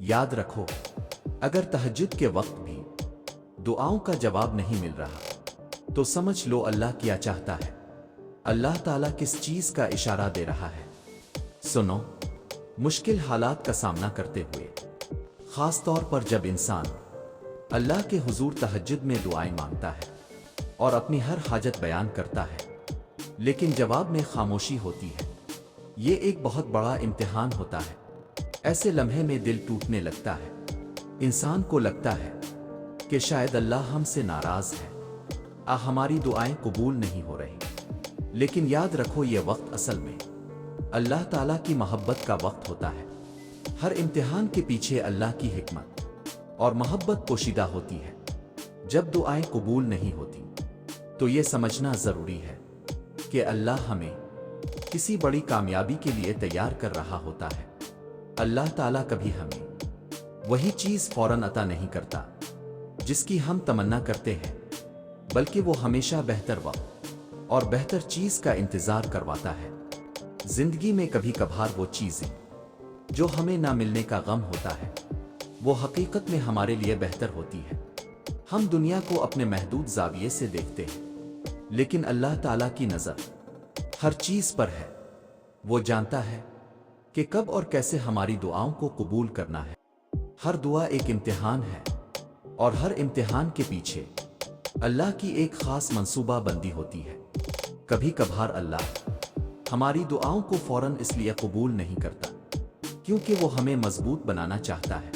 یاد رکھو، اگر تہجد کے وقت بھی دعاؤں کا جواب نہیں مل رہا تو سمجھ لو اللہ کیا چاہتا ہے، اللہ تعالیٰ کس چیز کا اشارہ دے رہا ہے۔ سنو، مشکل حالات کا سامنا کرتے ہوئے، خاص طور پر جب انسان اللہ کے حضور تہجد میں دعائیں مانگتا ہے اور اپنی ہر حاجت بیان کرتا ہے لیکن جواب میں خاموشی ہوتی ہے، یہ ایک بہت بڑا امتحان ہوتا ہے۔ ایسے لمحے میں دل ٹوٹنے لگتا ہے، انسان کو لگتا ہے کہ شاید اللہ ہم سے ناراض ہے، ہماری دعائیں قبول نہیں ہو رہی۔ لیکن یاد رکھو، یہ وقت اصل میں اللہ تعالیٰ کی محبت کا وقت ہوتا ہے۔ ہر امتحان کے پیچھے اللہ کی حکمت اور محبت پوشیدہ ہوتی ہے۔ جب دعائیں قبول نہیں ہوتی تو یہ سمجھنا ضروری ہے کہ اللہ ہمیں کسی بڑی کامیابی کے لیے تیار کر رہا ہوتا ہے۔ اللہ تعالیٰ کبھی ہمیں وہی چیز فوراً عطا نہیں کرتا جس کی ہم تمنا کرتے ہیں، بلکہ وہ ہمیشہ بہتر وقت اور بہتر چیز کا انتظار کرواتا ہے۔ زندگی میں کبھی کبھار وہ چیزیں جو ہمیں نہ ملنے کا غم ہوتا ہے، وہ حقیقت میں ہمارے لیے بہتر ہوتی ہے۔ ہم دنیا کو اپنے محدود زاویے سے دیکھتے ہیں، لیکن اللہ تعالیٰ کی نظر ہر چیز پر ہے۔ وہ جانتا ہے کہ کب اور کیسے ہماری دعاؤں کو قبول کرنا ہے۔ ہر دعا ایک امتحان ہے، اور ہر امتحان کے پیچھے اللہ کی ایک خاص منصوبہ بندی ہوتی ہے۔ کبھی کبھار اللہ ہماری دعاؤں کو فوراً اس لیے قبول نہیں کرتا کیونکہ وہ ہمیں مضبوط بنانا چاہتا ہے۔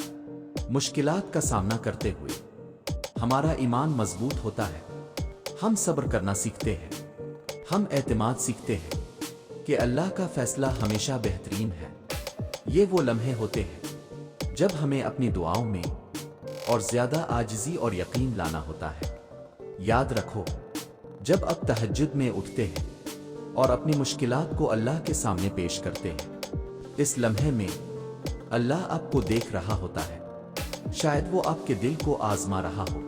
مشکلات کا سامنا کرتے ہوئے ہمارا ایمان مضبوط ہوتا ہے، ہم صبر کرنا سیکھتے ہیں، ہم اعتماد سیکھتے ہیں کہ اللہ کا فیصلہ ہمیشہ بہترین ہے۔ یہ وہ لمحے ہوتے ہیں جب ہمیں اپنی دعاؤں میں اور زیادہ عاجزی اور یقین لانا ہوتا ہے۔ یاد رکھو، جب آپ تہجد میں اٹھتے ہیں اور اپنی مشکلات کو اللہ کے سامنے پیش کرتے ہیں، اس لمحے میں اللہ آپ کو دیکھ رہا ہوتا ہے۔ شاید وہ آپ کے دل کو آزما رہا ہو،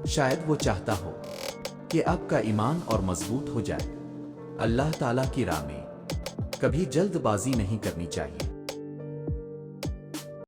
شاید وہ چاہتا ہو کہ آپ کا ایمان اور مضبوط ہو جائے۔ اللہ تعالیٰ کی راہ میں کبھی جلد بازی نہیں کرنی چاہیے۔